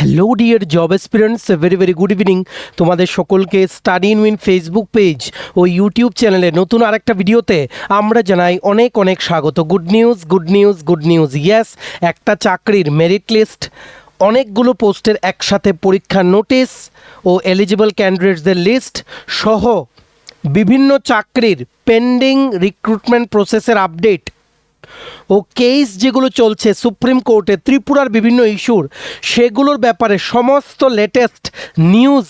Hello dear job experience very good evening. তোমাদের সকলকে study in win Facebook page ও YouTube চ্যানেলে নতুন আরেকটা ভিডিওতে আমরা জানাই অনেক অনেক স্বাগত। গুড নিউজ ইয়েস, একটা চাকরির মেরিট লিস্ট, অনেকগুলো পোস্টের একসাথে পরীক্ষার নোটিশ ও এলিজিবল ক্যান্ডিডেটসদের লিস্ট সহ বিভিন্ন চাকরির পেন্ডিং রিক্রুটমেন্ট প্রসেসের আপডেট ও কেস যেগুলো চলছে সুপ্রিম কোর্টে ত্রিপুরার বিভিন্ন ইস্যুর, সেগুলোর ব্যাপারে সমস্ত লেটেস্ট নিউজ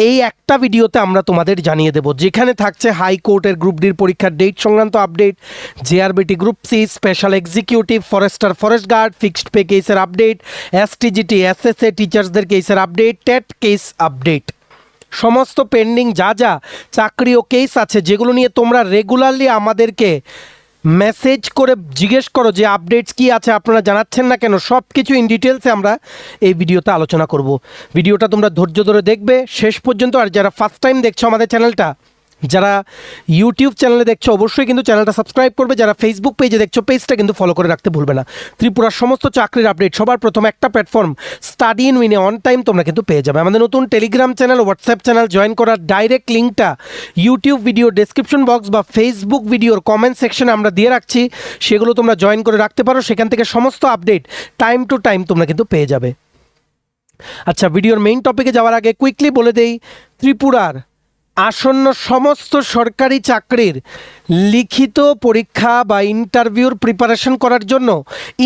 এই একটা ভিডিওতে আমরা তোমাদের জানিয়ে দেব, যেখানে থাকছে হাইকোর্টের গ্রুপ ডির পরীক্ষার ডেট সংক্রান্ত update, JRBT group C, special executive, forest guard, fixed pay কেসের আপডেট, এসটিজিটি, এসএসএ টিচার্সদের কেসের আপডেট, টেট কেস আপডেট, সমস্ত পেন্ডিং যা যা চাকরি ও কেস আছে যেগুলো নিয়ে তোমরা রেগুলারলি আমাদেরকে মেসেজ করে জিজ্ঞেস করো যে আপডেটস কী আছে, আপনারা জানাচ্ছেন না কেন, সব কিছু ইন ডিটেলসে আমরা এই ভিডিওতে আলোচনা করব। ভিডিওটা তোমরা ধৈর্য ধরে দেখবে শেষ পর্যন্ত। আর যারা ফার্স্ট টাইম দেখছো আমাদের চ্যানেলটা, যারা ইউটিউব চ্যানেলে দেখছো অবশ্যই কিন্তু চ্যানেলটা সাবস্ক্রাইব করবে, যারা ফেসবুক পেজে দেখছো পেজটা কিন্তু ফলো করে রাখতে ভুলবে না। ত্রিপুরার সমস্ত চাকরির আপডেট সবার প্রথম একটা প্ল্যাটফর্ম স্টাডি ইন উইনে অন টাইম তোমরা কিন্তু পেয়ে যাবে। আমাদের নতুন Telegram channel, WhatsApp channel join করার ডাইরেক্ট লিঙ্কটা ইউটিউব ভিডিও ডেসক্রিপশন বক্স বা ফেসবুক ভিডিওর কমেন্ট সেকশনে আমরা দিয়ে রাখছি, সেগুলো তোমরা জয়েন করে রাখতে পারো। সেখান থেকে সমস্ত আপডেট টাইম টু টাইম তোমরা কিন্তু পেয়ে যাবে। আচ্ছা, ভিডিওর মেইন টপিকে যাওয়ার আগে কুইকলি বলে দেই, ত্রিপুরার আসন্ন সমস্ত সরকারি চাকরির লিখিত পরীক্ষা বা ইন্টারভিউর প্রিপারেশন করার জন্য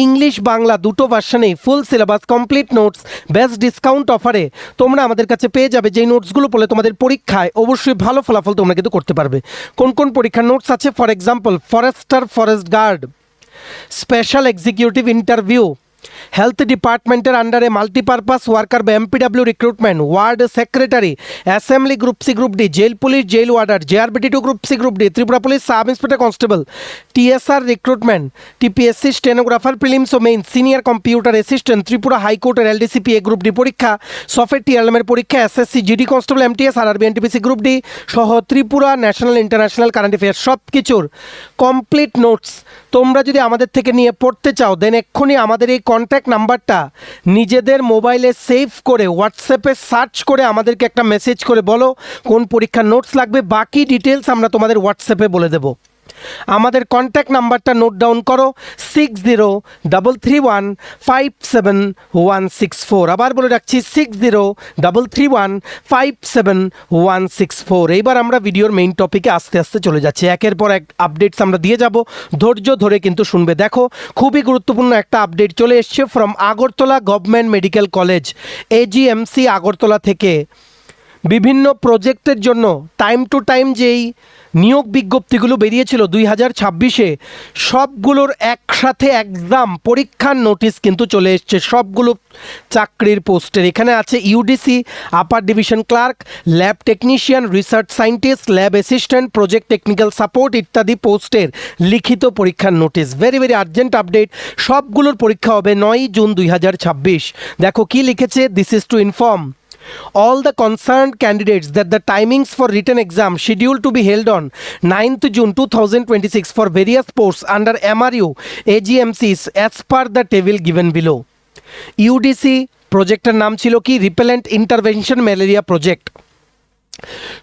ইংলিশ বাংলা দুটো ভার্সনেই full syllabus, complete notes, best discount অফারে তোমরা আমাদের কাছে পেয়ে যাবে। যেই নোটসগুলো পড়লে তোমাদের পরীক্ষায় অবশ্যই ভালো ফলাফল তোমরা কিন্তু করতে পারবে। কোন কোন পরীক্ষার নোটস আছে? For example, forest guard, special executive interview, health ডিপার্টমেন্টের আন্ডারে মাল্টিপারপাস ওয়ার্কার বা MPW recruitment, ward secretary, assembly group C group D, jail police jail warder, JRBT two group C group D, Tripura police sub inspector constable, TSR recruitment, TPSC stenographer prelims ও main, senior computer assistant, Tripura হাইকোর্টের LDCP এ group D পরীক্ষা, software টিআরএমের পরীক্ষা, SSC GD constable, MTS RRB NTPC group D সহ Tripura national international current affairs সব কিছুর complete notes তোমরা যদি আমাদের থেকে নিয়ে পড়তে চাও, দেন এক্ষুনি আমাদের এই কন্ট্যাক্ট নাম্বারটা নিজেদের মোবাইলে সেভ করে হোয়াটসঅ্যাপে সার্চ করে আমাদেরকে একটা মেসেজ করে বলো কোন পরীক্ষার নোটস লাগবে। বাকি ডিটেলস আমরা তোমাদের হোয়াটসঅ্যাপে বলে দেবো। আমাদের কন্ট্যাক্ট নাম্বারটা নোট ডাউন করো, 6033157164। আবার বলে রাখছি 6033157164। এইবার আমরা ভিডিওর মেইন টপিকে আস্তে আস্তে চলে যাচ্ছি, একের পর এক আপডেটস আমরা দিয়ে যাব, ধৈর্য ধরে কিন্তু শুনবে। দেখো, খুবই গুরুত্বপূর্ণ একটা আপডেট চলে এসছে from Agartala government medical college, AGMC Agartala থেকে। বিভিন্ন প্রজেক্টের জন্য টাইম টু টাইম যেই নিয়োগ বিজ্ঞপ্তিগুলো বেরিয়েছিল 2026-এ, সবগুলোর একসাথে এক্সাম পরীক্ষার নোটিশ কিন্তু চলে এসছে সবগুলো চাকরির পোস্টের। এখানে আছে UDC, upper division clerk, lab technician, research scientist, lab assistant, project technical support ইত্যাদি পোস্টের লিখিত পরীক্ষার নোটিশ। ভেরি আর্জেন্ট আপডেট, সবগুলোর পরীক্ষা হবে 9 জুন 2026। দেখো কি লিখেছে, this is to inform all the concerned candidates that the timings for written exam scheduled to be held on 9th June 2026 for various posts under MRU AGMCs as per the table given below. UDC প্রজেক্টের নাম ছিল কি? Repellent intervention malaria project.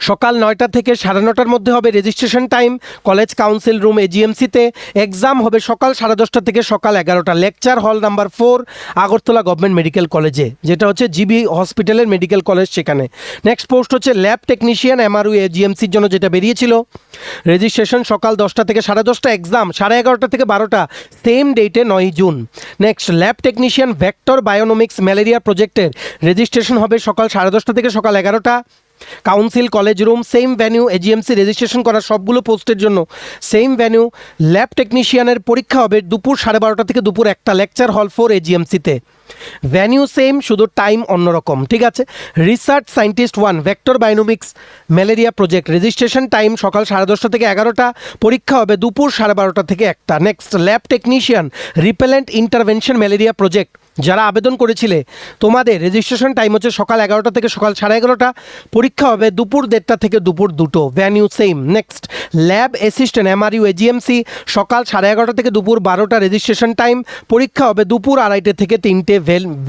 সকাল 9টা থেকে 9:30টার মধ্যে হবে registration time, college council room এজিএমসিতে। এক্সাম হবে সকাল 10:30 থেকে সকাল 11টা। Lecture hall number 4 Agartala government medical কলেজে, যেটা হচ্ছে জিবি হসপিটালের মেডিকেল কলেজ, সেখানে। নেক্সট পোস্ট হচ্ছে ল্যাব টেকনিশিয়ান এমআরইউ এজিএমসির জন্য, যেটা বেরিয়েছিল। রেজিস্ট্রেশন সকাল 10টা থেকে 10:30, এক্সাম 11:30 থেকে 12টা, সেম ডেটে 9 June. Next lab technician vector bionomics malaria প্রজেক্টের রেজিস্ট্রেশন হবে সকাল 10:30 থেকে সকাল 11টা। Council college room, same venue, AGMC registration করা সবগুলো পোস্টের জন্য সেম ভ্যানিউ। ল্যাব টেকনিশিয়ানের পরীক্ষা হবে দুপুর 12:30 থেকে দুপুর 1টা, লেকচার হল 4 এজিএমসিতে। ভ্যানিউ সেম, শুধু টাইম অন্যরকম, ঠিক আছে। Research scientist 1 vector bionomics malaria project, registration time সকাল 10:30 থেকে 11টা, পরীক্ষা হবে দুপুর 12:30 থেকে 1টা। Next lab technician repellent intervention malaria project, যারা আবেদন করেছিলে তোমাদের রেজিস্ট্রেশন টাইম হচ্ছে সকাল 11টা থেকে সকাল 11:30, পরীক্ষা হবে দুপুর 1:30 থেকে দুপুর 2টো, venue same. Next, lab assistant MRU AGMC সকাল 11:30 থেকে দুপুর 12টা রেজিস্ট্রেশন টাইম, পরীক্ষা হবে দুপুর 2:30 থেকে 3টে,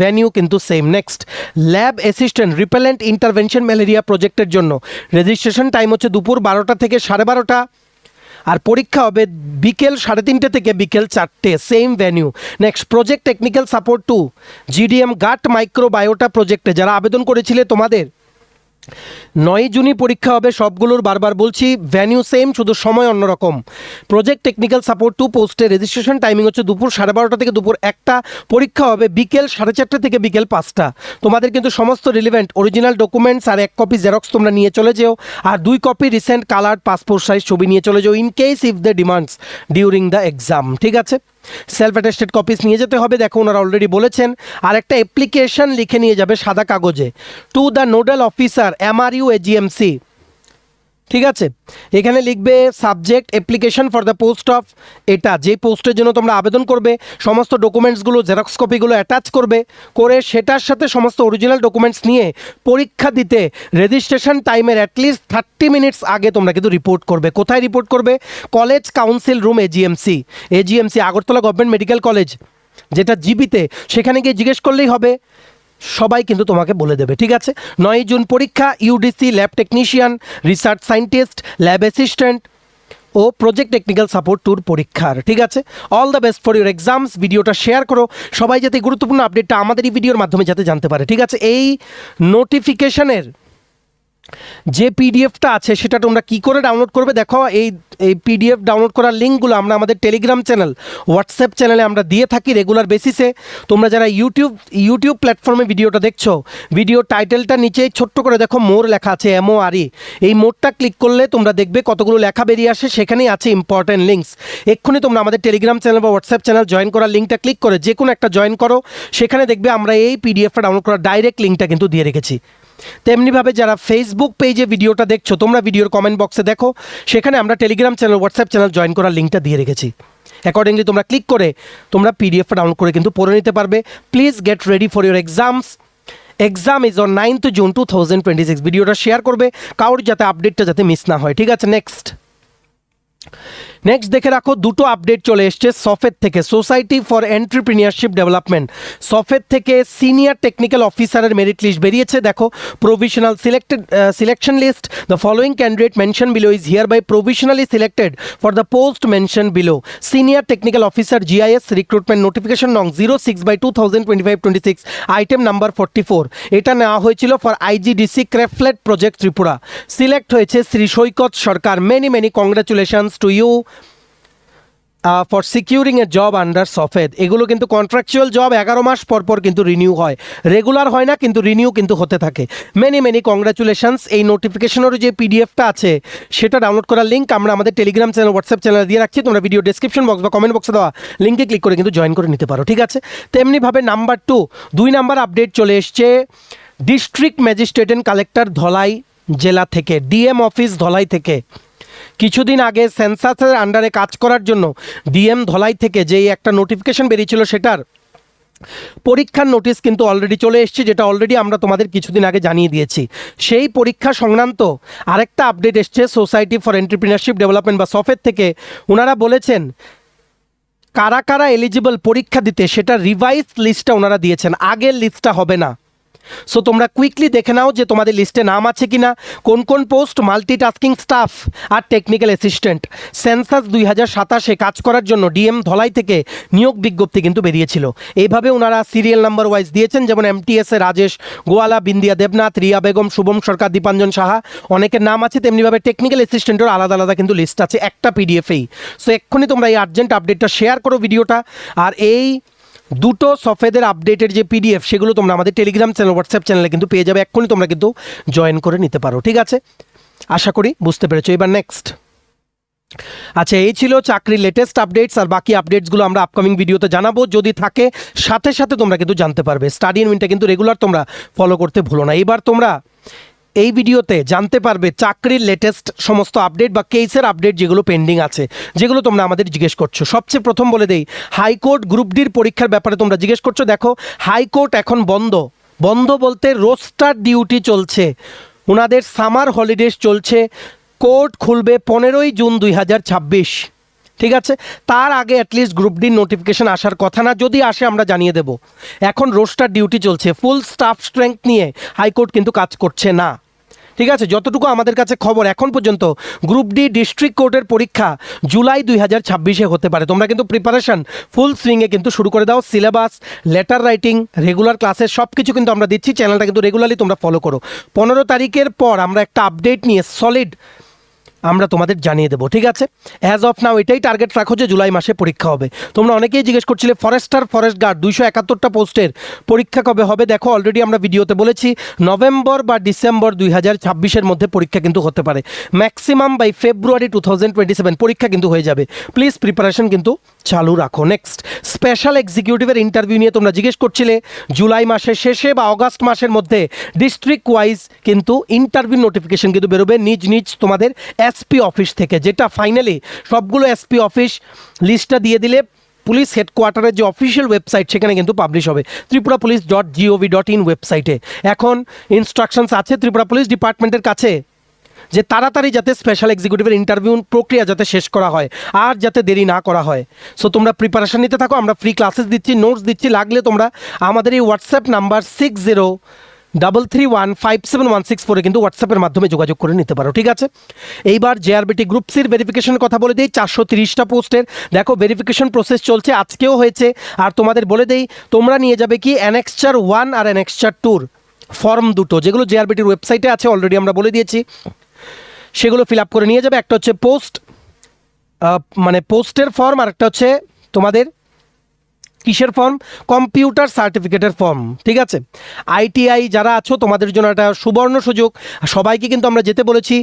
ভ্যানিউ কিন্তু same. Next, lab assistant repellent intervention malaria প্রজেক্টের জন্য রেজিস্ট্রেশন টাইম হচ্ছে দুপুর 12টা থেকে 12:30, আর পরীক্ষা হবে বিকেল 3:30 থেকে বিকেল 4টে, same venue. Next, project technical support two GDM gut microbiota প্রজেক্টে যারা আবেদন করেছিলে তোমাদের 9 জুনই পরীক্ষা হবে সবগুলোর, বারবার বলছি ভ্যানিউ সেম, শুধু সময় অন্যরকম। প্রজেক্ট টেকনিক্যাল সাপোর্ট টু পোস্টে রেজিস্ট্রেশন টাইমিং হচ্ছে দুপুর 12:30 থেকে দুপুর 1টা, পরীক্ষা হবে বিকেল 4:30 থেকে বিকেল 5টা। তোমাদের কিন্তু সমস্ত relevant original documents are 1 copy xerox তোমরা নিয়ে চলে যেও, আর 2 copy recent coloured passport size ছবি নিয়ে চলে যাও in case if the demands during the exam. ঠিক আছে, সেলফ অ্যাটেস্টেড কপিস নিয়ে যেতে হবে, দেখো ওনারা অলরেডি বলেছেন। আর একটা অ্যাপ্লিকেশন লিখে নিয়ে যাবে সাদা কাগজে, to the nodal officer MRU AGMC। ঠিক আছে, এখানে লিখবে subject application for the post of, এটা যে পোস্টের জন্য তোমরা আবেদন করবে সমস্ত ডকুমেন্টসগুলো জেরক্স কপিগুলো অ্যাটাচ করবে, করে সেটার সাথে সমস্ত অরিজিনাল ডকুমেন্টস নিয়ে পরীক্ষা দিতে রেজিস্ট্রেশন টাইমের অ্যাটলিস্ট 30 মিনিটস আগে তোমরা কিন্তু রিপোর্ট করবে। কোথায় রিপোর্ট করবে? College council room AGMC Agartala government medical college, যেটা জিবিতে, সেখানে গিয়ে জিজ্ঞেস করলেই হবে, সবাই কিন্তু তোমাকে বলে দেবে। ঠিক আছে, 9 জুন পরীক্ষা, UDC lab technician, research scientist, lab assistant ও প্রজেক্ট টেকনিক্যাল সাপোর্ট টুর পরীক্ষার। ঠিক আছে, all the best for your exams. ভিডিওটা শেয়ার করো, সবাই যাতে গুরুত্বপূর্ণ আপডেটটা আমাদের এই ভিডিওর মাধ্যমে যাতে জানতে পারে। ঠিক আছে, এই নোটিফিকেশনের যে পিডিএফটা আছে সেটা তোমরা কী করে ডাউনলোড করবে, দেখো এই পিডিএফ ডাউনলোড করার লিঙ্কগুলো আমরা আমাদের টেলিগ্রাম চ্যানেল, হোয়াটসঅ্যাপ চ্যানেলে আমরা দিয়ে থাকি রেগুলার বেসিসে। তোমরা যারা ইউটিউব প্ল্যাটফর্মে ভিডিওটা দেখছো, ভিডিও টাইটেলটা নিচে ছোট্ট করে দেখো মোর লেখা আছে, MORE, এই মোরটা ক্লিক করলে তোমরা দেখবে কতগুলো লেখা বেরিয়ে আসে, সেখানেই আছে ইম্পর্ট্যান্ট লিঙ্কস। এক্ষুনি তোমরা আমাদের টেলিগ্রাম চ্যানেল বা হোয়াটসঅ্যাপ চ্যানেল জয়েন করার লিঙ্কটা ক্লিক করে যে কোনো একটা জয়েন করো, সেখানে দেখবে আমরা এই পিডিএফটা ডাউনলোড করার ডাইরেক্ট লিঙ্কটা কিন্তু দিয়ে রেখেছি। তেমনিভাবে যারা ফেসবুক পেজে ভিডিওটা দেখছো, তোমরা ভিডিওর কমেন্ট বক্সে দেখো, সেখানে আমরা Telegram channel, WhatsApp channel join করার লিঙ্কটা দিয়ে রেখেছি। অ্যাকর্ডিংলি তোমরা ক্লিক করে তোমরা পিডিএফটা ডাউনলোড করে কিন্তু পড়ে নিতে পারবে। Please get ready for your exams. Exam is on 9th June 2026। ভিডিওটা শেয়ার করবে, কারোর যাতে আপডেটটা যাতে মিস না হয়। ঠিক আছে, নেক্সট দেখে রাখো, দুটো আপডেট চলে এসছে সফেদ থেকে, society for entrepreneurship development. SOFED থেকে সিনিয়র টেকনিক্যাল অফিসারের মেরিট লিস্ট বেরিয়েছে। দেখো, provisional selection list, the following candidate mention below is hereby provisionally selected for the post mention below. Senior technical officer GIS recruitment notification নং 06/2025-26, item number 44। এটা নেওয়া হয়েছিল for IGDC ক্রেফলেট project Tripura. Select হয়েছে Shri Saikat Sarkar. Many congratulations to you for securing a job under SOFED. এগুলো কিন্তু contractual job, 11 মাস পর কিন্তু রিনিউ হয়, রেগুলার হয় না, কিন্তু রিনিউ কিন্তু হতে থাকে। Many congratulations. এই নোটিফিকেশনেরও যে পিডিএফটা আছে সেটা ডাউনলোড করার লিঙ্ক আমরা আমাদের টেলিগ্রাম চ্যানেল, হোয়াটসঅ্যাপ চ্যানেলে দিয়ে রাখছি, তোমরা ভিডিও ডেসক্রিপশন বক্স বা কমেন্ট বক্সে দেওয়া লিঙ্কে ক্লিক করে কিন্তু জয়েন করে নিতে পারো। ঠিক আছে, তেমনিভাবে নাম্বার 2 নাম্বার আপডেট চলে এসছে district magistrate and collector Dhalai জেলা থেকে, DM অফিস ধলাই থেকে। কিছুদিন আগে সেন্সাসের আন্ডারে কাজ করার জন্য DM ধলাই থেকে যেই একটা নোটিফিকেশন বেরিয়েছিল, সেটার পরীক্ষার নোটিশ কিন্তু অলরেডি চলে এসেছে, যেটা অলরেডি আমরা তোমাদের কিছুদিন আগে জানিয়ে দিয়েছি। সেই পরীক্ষা সংক্রান্ত আরেকটা আপডেট এসছে সোসাইটি ফর এন্টারপ্রিনিয়রশিপ ডেভেলপমেন্ট বা সফেদ থেকে। ওনারা বলেছেন কারা কারা এলিজিবল পরীক্ষা দিতে, সেটা রিভাইজ লিস্টটা ওনারা দিয়েছেন, আগের লিস্টটা হবে না। সো তোমরা কুইকলি দেখে নাও যে তোমাদের লিস্টে নাম আছে কিনা। কোন পোস্ট? মাল্টিটাস্কিং স্টাফ আর টেকনিক্যাল অ্যাসিস্ট্যান্ট। সেন্সাস 2027 কাজ করার জন্য DM ধলাই থেকে নিয়োগ বিজ্ঞপ্তি কিন্তু বেরিয়েছিল। এইভাবে ওনারা সিরিয়াল নাম্বার ওয়াইজ দিয়েছেন, যেমন MTS এ রাজেশ গোয়ালা, বিন্দিয়া দেবনাথ, রিয়া বেগম, শুভম সরকার, দীপাঞ্জন সাহা, অনেকের নাম আছে। তেমনিভাবে টেকনিক্যাল অ্যাসিস্ট্যান্টের আলাদা কিন্তু লিস্ট আছে একটা PDFেই। সো এক্ষুনি তোমরা এই আর্জেন্ট আপডেটটা শেয়ার করো ভিডিওটা, আর এই দুটো সফেদের আপডেটের যে PDF সেগুলো তোমরা আমাদের টেলিগ্রাম চ্যানেল, হোয়াটসঅ্যাপ চ্যানেলে কিন্তু পেয়ে যাবে। এক্ষুনি তোমরা কিন্তু জয়েন করে নিতে পারো। ঠিক আছে, আশা করি বুঝতে পেরেছো। এবার নেক্সট, আচ্ছা এই ছিল চাকরির লেটেস্ট আপডেটস, আর বাকি আপডেটসগুলো আমরা আপকামিং ভিডিওতে জানাবো, যদি থাকে সাথে তোমরা কিন্তু জানতে পারবে। স্টাডি ইন উইনটা কিন্তু রেগুলার তোমরা ফলো করতে ভুলো না। এবার তোমরা এই ভিডিওতে জানতে পারবে চাকরির লেটেস্ট সমস্ত আপডেট বা কেসের আপডেট যেগুলো পেন্ডিং আছে, যেগুলো তোমরা আমাদের জিজ্ঞেস করছো। সবচেয়ে প্রথম বলে দেই, হাইকোর্ট গ্রুপ ডির পরীক্ষার ব্যাপারে তোমরা জিজ্ঞেস করছো। দেখো, হাইকোর্ট এখন বন্ধ বলতে রোস্টার ডিউটি চলছে, ওনাদের সামার হলিডেজ চলছে। কোর্ট খুলবে 15ই জুন 2026, ঠিক আছে? তার আগে অ্যাটলিস্ট গ্রুপ ডির নোটিফিকেশন আসার কথা না, যদি আসে আমরা জানিয়ে দেব। এখন রোস্টার ডিউটি চলছে, ফুল স্টাফ স্ট্রেংথ নিয়ে হাইকোর্ট কিন্তু কাজ করছে না, ঠিক আছে? যতটুকু আমাদের কাছে খবর এখন পর্যন্ত, গ্রুপ ডি ডিস্ট্রিক্ট কোর্টের পরীক্ষা জুলাই 2026 হতে পারে। তোমরা কিন্তু প্রিপারেশন ফুল সুইংয়ে কিন্তু শুরু করে দাও। সিলেবাস, লেটার রাইটিং, রেগুলার ক্লাসের সব কিছু কিন্তু আমরা দিচ্ছি। চ্যানেলটা কিন্তু রেগুলারলি তোমরা ফলো করো। 15 তারিখের পর আমরা একটা আপডেট নিয়ে সলিড আমরা তোমাদের জানিয়ে দেবো, ঠিক আছে? অ্যাজ অফ নাও এটাই টার্গেট রাখো যে জুলাই মাসে পরীক্ষা হবে। তোমরা অনেকেই জিজ্ঞেস করছিলে ফরেস্ট গার্ড 271টা পোস্টের পরীক্ষা কবে হবে। দেখো, অলরেডি আমরা ভিডিওতে বলেছি নভেম্বর বা ডিসেম্বর 2026 মধ্যে পরীক্ষা কিন্তু হতে পারে। ম্যাক্সিমাম বাই ফেব্রুয়ারি 2027 পরীক্ষা কিন্তু হয়ে যাবে। প্লিজ প্রিপারেশন কিন্তু চালু রাখো। নেক্সট, স্পেশাল এক্সিকিউটিভের ইন্টারভিউ নিয়ে তোমরা জিজ্ঞেস করছিলে। জুলাই মাসের শেষে বা অগাস্ট মাসের মধ্যে ডিস্ট্রিক্ট ওয়াইজ কিন্তু ইন্টারভিউ নোটিফিকেশন কিন্তু বেরোবে নিজ তোমাদের এসপি অফিস থেকে, যেটা ফাইনালি সবগুলো এসপি অফিস লিস্টটা দিয়ে দিলে পুলিশ হেডকোয়ার্টারের যে অফিসিয়াল ওয়েবসাইট সেখানে কিন্তু পাবলিশ হবে, tripurapolice.gov.in ওয়েবসাইটে। এখন ইনস্ট্রাকশনস আছে ত্রিপুরা পুলিশ ডিপার্টমেন্টের কাছে যে তাড়াতাড়ি যাতে স্পেশাল এক্সিকিউটিভের ইন্টারভিউ প্রক্রিয়া যাতে শেষ করা হয়, আর যাতে দেরি না করা হয়। সো তোমরা প্রিপারেশন নিতে থাকো, আমরা ফ্রি ক্লাসেস দিচ্ছি, নোটস দিচ্ছি। লাগলে তোমরা আমাদের এই হোয়াটসঅ্যাপ নাম্বার 6033157164 কিন্তু হোয়াটসঅ্যাপের মাধ্যমে যোগাযোগ করে নিতে পারো, ঠিক আছে? এইবার জেআরবিটি গ্রুপ সির ভেরিফিকেশনের কথা বলে দিই। 430টা পোস্টের দেখো ভেরিফিকেশন প্রসেস চলছে, আজকেও হয়েছে। আর তোমাদের বলে দেই, তোমরা নিয়ে যাবে কি অ্যানেক্সচার 1 আর অ্যানেক্সচার 2 ফর্ম দুটো, যেগুলো জেআরবিটির ওয়েবসাইটে আছে, অলরেডি আমরা বলে দিয়েছি। সেগুলো ফিল আপ করে নিয়ে যাবে। একটা হচ্ছে পোস্টের ফর্ম, আর একটা হচ্ছে তোমাদের কিসের ফর্ম? কম্পিউটার সার্টিফিকেটের ফর্ম, ঠিক আছে? আইটিআই যারা আছো তোমাদের জন্য একটা সুবর্ণ সুযোগ। সবাইকে কিন্তু আমরা যেতে বলেছি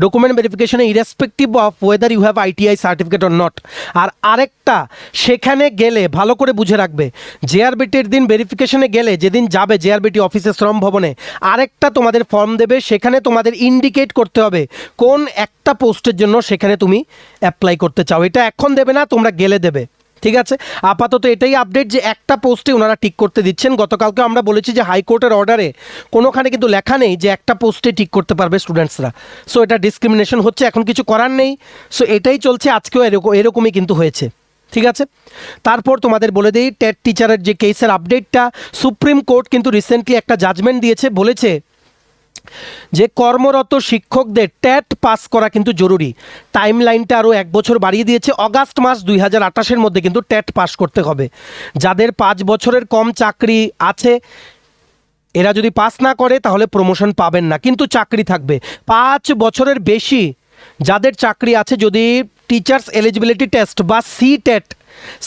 ডকুমেন্ট ভেরিফিকেশনে, irrespective of whether you have ITI certificate or not. আর আরেকটা, সেখানে গেলে ভালো করে বুঝে রাখবে, জেআরবিটির দিন ভেরিফিকেশনে গেলে, যেদিন যাবে জেআরবিটি অফিসে শ্রম ভবনে, আরেকটা তোমাদের ফর্ম দেবে। সেখানে তোমাদের ইন্ডিকেট করতে হবে কোন একটা পোস্টের জন্য সেখানে তুমি অ্যাপ্লাই করতে চাও। এটা এখন দেবে না, তোমরা গেলে দেবে, ঠিক আছে? আপাতত এটাই আপডেট যে একটা পোস্টে ওনারা টিক করতে দিচ্ছেন। গতকালকে আমরা বলেছি যে হাইকোর্টের অর্ডারে কোনোখানে কিন্তু লেখা নেই যে একটা পোস্টে টিক করতে পারবে স্টুডেন্টসরা। সো এটা ডিসক্রিমিনেশন হচ্ছে, এখন কিছু করার নেই। সো এটাই চলছে, আজকেও এরকমই কিন্তু হয়েছে, ঠিক আছে? তারপর তোমাদের বলে দিই টেট টিচারের যে কেসের আপডেটটা, সুপ্রিম কোর্ট কিন্তু রিসেন্টলি একটা জাজমেন্ট দিয়েছে, বলেছে যে কর্মরত শিক্ষকদের টেট পাস করা কিন্তু জরুরি। টাইম লাইনটা আরও 1 বছর বাড়িয়ে দিয়েছে। অগাস্ট মাস 2028 মধ্যে কিন্তু টেট পাস করতে হবে। যাদের 5 বছরের কম চাকরি আছে, এরা যদি পাস না করে তাহলে প্রমোশন পাবেন না, কিন্তু চাকরি থাকবে। 5 বছরের বেশি যাদের চাকরি আছে, যদি টিচার্স এলিজিবিলিটি টেস্ট বা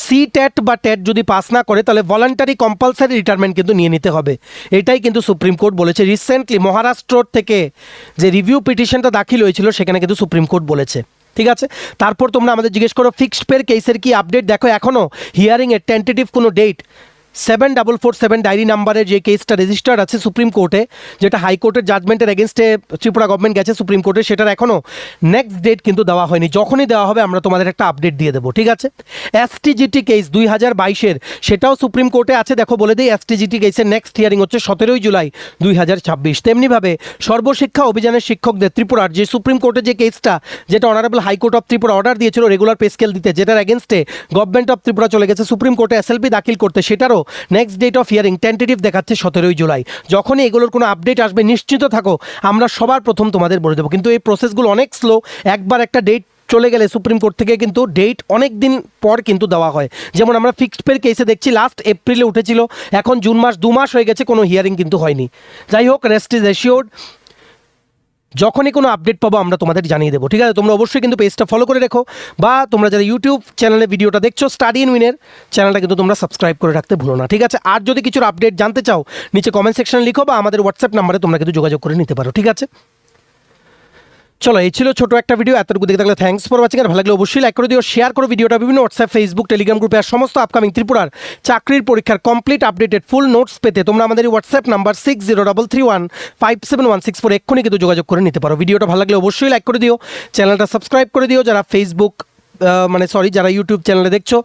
সিটেট বা টেট যদি পাস না করে, তাহলে ভলান্টারি কম্পালসারি রিটায়ারমেন্ট কিন্তু নিয়ে নিতে হবে। এটাই কিন্তু সুপ্রিম কোর্ট বলেছে। রিসেন্টলি মহারাষ্ট্র থেকে যে রিভিউ পিটিশনটা দাখিল হয়েছিল, সেখানে কিন্তু সুপ্রিম কোর্ট বলেছে, ঠিক আছে? তারপর তোমরা আমাদের জিজ্ঞেস করো ফিক্সড পের কেসের কি আপডেট। দেখো, এখনও হিয়ারিংয়ের টেন্টেটিভ কোনো ডেট 7447 ডায়েরি নাম্বারের যে কেসটা রেজিস্টার্ড আছে সুপ্রিম কোর্টে, যেটা হাইকোর্টের জাজমেন্টের এগেনস্টে ত্রিপুরা গভর্নমেন্ট গেছে সুপ্রিম কোর্টে, সেটার এখনও নেক্সট ডেট কিন্তু দেওয়া হয়নি। যখনই দেওয়া হবে আমরা তোমাদের একটা আপডেট দিয়ে দেবো, ঠিক আছে? এসটিজিটি কেস 2022-এর, সেটাও সুপ্রিম কোর্টে আছে। দেখো বলে দিই, এসটিজিটি কেসের নেক্সট হিয়ারিং হচ্ছে 17 জুলাই 2026। তেমনিভাবে সর্বশিক্ষা অভিযানের শিক্ষকদের ত্রিপুরার যে সুপ্রিম কোর্টে যে কেসটা, যেটা honourable high court of Tripura order দিয়েছিল রেগুলার পে স্কেল দিতে, যেটার এগেনস্টে গভর্নমেন্ট অফ ত্রিপুরা চলে গেছে সুপ্রিম কোর্টে এসএলপি দাখিল করতে, সেটারও next date of hearing tentative দেখাচ্ছে 17 জুলাই। যখনই এগুলোর কোনো আপডেট আসবে নিশ্চিত থাকো, আমরা সবার প্রথম তোমাদের বলে দেবো। কিন্তু এই প্রসেসগুলো অনেক স্লো। একবার একটা ডেট চলে গেলে সুপ্রিম কোর্ট থেকে কিন্তু ডেট অনেক দিন পর কিন্তু দেওয়া হয়। যেমন আমরা ফিক্সড পের কেসে দেখছি লাস্ট এপ্রিলে উঠেছিল, এখন জুন মাস 2 মাস হয়ে গেছে, কোনো হিয়ারিং কিন্তু হয়নি। যাই হোক, রেস্ট ইজ অ্যাসিওর্ড। যখনই কোনো আপডেট পাবো আমরা তোমাদের জানিয়ে দেবো, ঠিক আছে? তোমরা অবশ্যই কিন্তু পেজটা ফলো করে রেখো, বা তোমরা যারা ইউটিউব চ্যানেলে ভিডিওটা দেখছো স্টাডি ইন উইনের চ্যানেলটা কিন্তু তোমরা সাবস্ক্রাইব করে রাখতে ভুলো না, ঠিক আছে? আর যদি কিছুর আপডেট জানতে চাও নিচে কমেন্ট সেকশনে লিখো, বা আমাদের হোয়াটসঅ্যাপ নাম্বারে তোমরা কিন্তু যোগাযোগ করে নিতে পারো, ঠিক আছে? চলো এই ছিল ছোট একটা ভিডিও, এতটুকু দেখে থাকলে থ্যাঙ্কস ফর ওয়াচিং। আর ভালো লাগলে অবশ্যই লাইক করে দিও, শেয়ার করো ভিডিওটা বিভিন্ন হোয়াটসঅ্যাপ, ফেসবুক, টেলিগ্রাম গ্রুপে। আর সমস্ত আপকামিং ত্রিপুরার চাকরির পরীক্ষার কমপ্লিট আপডেটেড ফুল নোটস পেতে তোমরা আমাদের হোয়াটসঅ্যাপ নাম্বার 6033157164 এক্ষুনি কিন্তু যোগাযোগ করে নিতে পারো। ভিডিওটা ভালো লাগলে অবশ্যই লাইক করে দিও, চ্যানেলটা সাবস্ক্রাইব করে দিও যারা ফেসবুক যারা ইউটিউব চ্যানেলে দেখছো,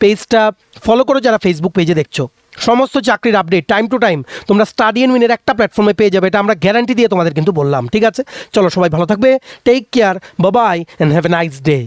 পেজটা ফলো করো যারা ফেসবুক পেজে দেখছো। সমস্ত চাকরির আপডেট টাইম টু টাইম তোমরা স্টাডি এন্ড উইনের একটা প্ল্যাটফর্মে পেয়ে যাবে, এটা আমরা গ্যারান্টি দিয়ে তোমাদের কিন্তু বললাম। ঠিক আছে, চলো সবাই ভালো থাকবে, take care, bye bye and have a nice day.